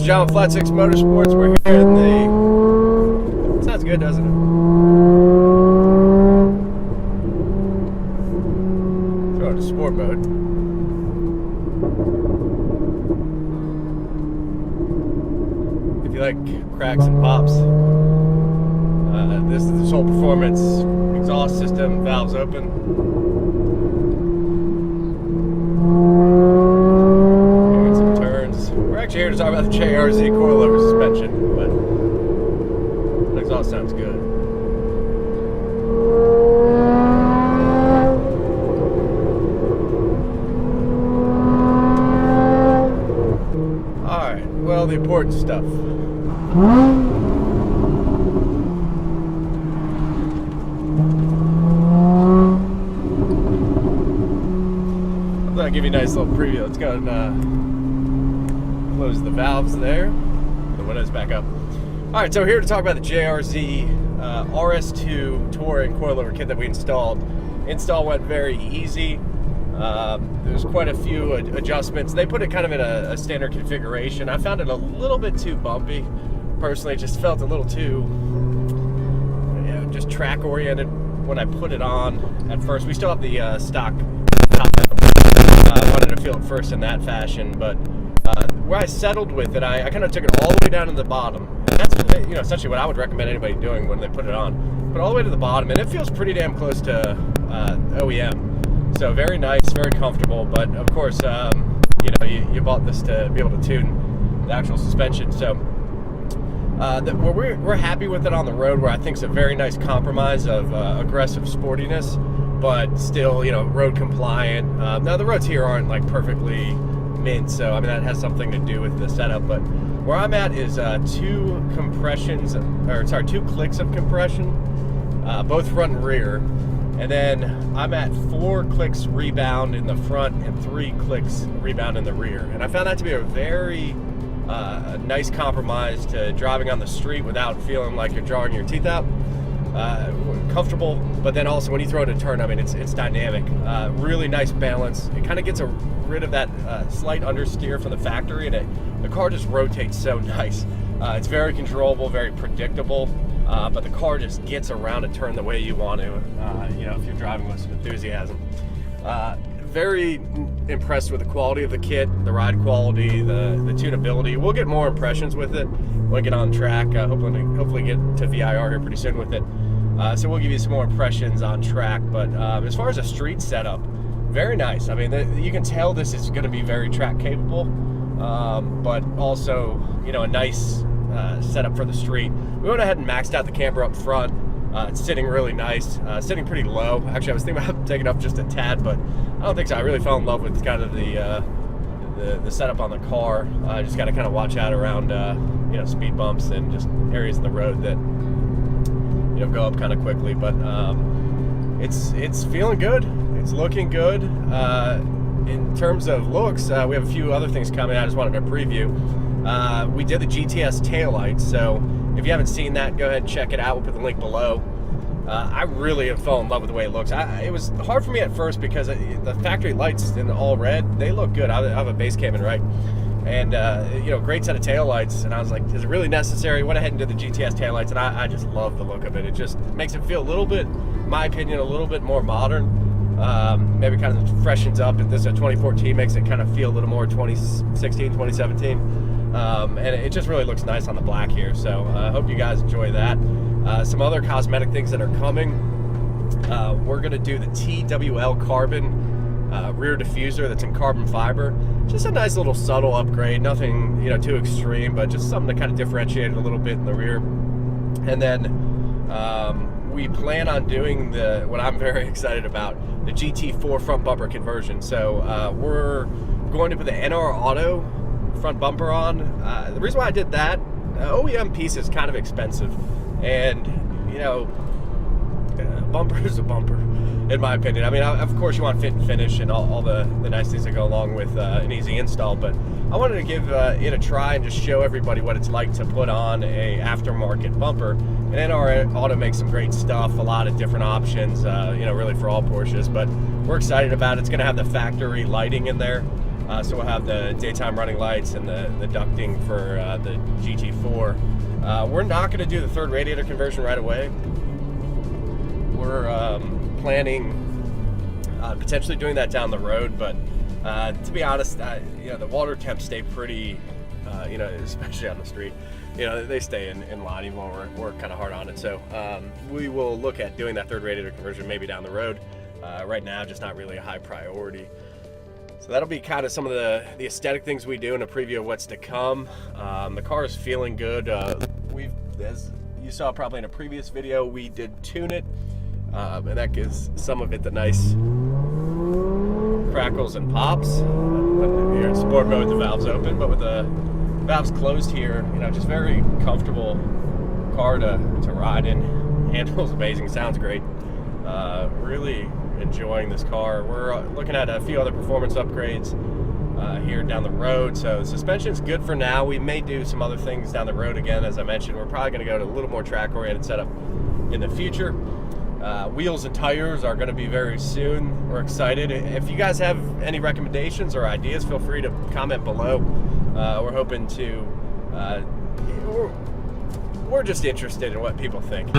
is John Flat 6 Motorsports. We're here in the... Sounds good, doesn't it? Throw it to sport mode. If you like cracks and pops, this is the Soul Performance exhaust system, valves open. Doing some turns. We're actually here to talk about the JRZ coilover suspension, but the exhaust sounds good. Alright, well, the important stuff. I'll give you a nice little preview. Let's go and close the valves there. The window's back up. Alright, so we're here to talk about the JRZ RS2 Touring coilover kit that we installed. Install went very easy. There's quite a few adjustments. They put it kind of in a standard configuration. I found it a little bit too bumpy. Personally, it just felt a little too, just track oriented when I put it on at first. We still have the stock top end. I wanted to feel it first in that fashion, but where I settled with it, I kind of took it all the way down to the bottom. And that's essentially what I would recommend anybody doing when they put it on. Put it all the way to the bottom, and it feels pretty damn close to OEM. So very nice, very comfortable. But of course, you bought this to be able to tune the actual suspension. So we're happy with it on the road, where I think it's a very nice compromise of aggressive sportiness, but still, road compliant. Now the roads here aren't like perfectly mint, so I mean that has something to do with the setup. But where I'm at is two clicks of compression, both front and rear, and then I'm at 4 clicks rebound in the front and 3 clicks rebound in the rear. And I found that to be a very nice compromise to driving on the street without feeling like you're drawing your teeth out. Comfortable, but then also when you throw it in a turn, I mean, it's dynamic. Really nice balance. It kind of gets rid of that slight understeer from the factory, and the car just rotates so nice. It's very controllable, very predictable, but the car just gets around a turn the way you want to, if you're driving with some enthusiasm. Very impressed with the quality of the kit, the ride quality, the tunability. We'll get more impressions with it when we get on track. Hopefully get to VIR here pretty soon with it. So we'll give you some more impressions on track. But as far as a street setup, very nice. I mean, you can tell this is going to be very track capable, but also, a nice setup for the street. We went ahead and maxed out the camber up front. It's sitting really nice, sitting pretty low. Actually, I was thinking about taking up just a tad, but I don't think so. I really fell in love with kind of the setup on the car. I just got to kind of watch out around, speed bumps and just areas in the road that, go up kind of quickly. But it's feeling good. It's looking good. In terms of looks, we have a few other things coming. I just wanted to preview. We did the GTS taillights, so if you haven't seen that, go ahead and check it out. We'll put the link below. I really have fallen in love with the way it looks. It was hard for me at first because the factory lights in all red, they look good. I have a base Cayman, right? And, great set of taillights. And I was like, is it really necessary? Went ahead and did the GTS taillights, and I just love the look of it. It just makes it feel a little bit, in my opinion, a little bit more modern. Maybe kind of freshens up. This 2014 makes it kind of feel a little more 2016, 2017. And it just really looks nice on the black here. So I hope you guys enjoy that. Some other cosmetic things that are coming. We're going to do the TWL carbon rear diffuser that's in carbon fiber. Just a nice little subtle upgrade. Nothing too extreme, but just something to kind of differentiate it a little bit in the rear. And then we plan on doing what I'm very excited about, the GT4 front bumper conversion. So we're going to put the NR Auto front bumper on. The reason why I did that, OEM piece is kind of expensive, and a bumper is a bumper, in my opinion. I mean, of course you want fit and finish and all the nice things that go along with an easy install, but I wanted to give it a try and just show everybody what it's like to put on a aftermarket bumper. And NR Auto makes some great stuff, a lot of different options, really for all Porsches, but we're excited about it. It's going to have the factory lighting in there. So we'll have the daytime running lights and the ducting for the GT4. We're not going to do the third radiator conversion right away. We're planning potentially doing that down the road, but to be honest, the water temps stay pretty, especially on the street, they stay in line even when we're kind of hard on it. So we will look at doing that third radiator conversion maybe down the road. Right now, just not really a high priority. So that'll be kind of some of the aesthetic things we do and a preview of what's to come. The car is feeling good. As you saw probably in a previous video, we did tune it, and that gives some of it the nice crackles and pops. Here in sport mode, the valves open, but with the valves closed here, just very comfortable car to ride in. Handles amazing, sounds great. Really enjoying this car. We're looking at a few other performance upgrades here down the road. So the suspension's good for now. We may do some other things down the road again. As I mentioned, we're probably going to go to a little more track-oriented setup in the future. Wheels and tires are going to be very soon. We're excited. If you guys have any recommendations or ideas, feel free to comment below. We're hoping to we're just interested in what people think.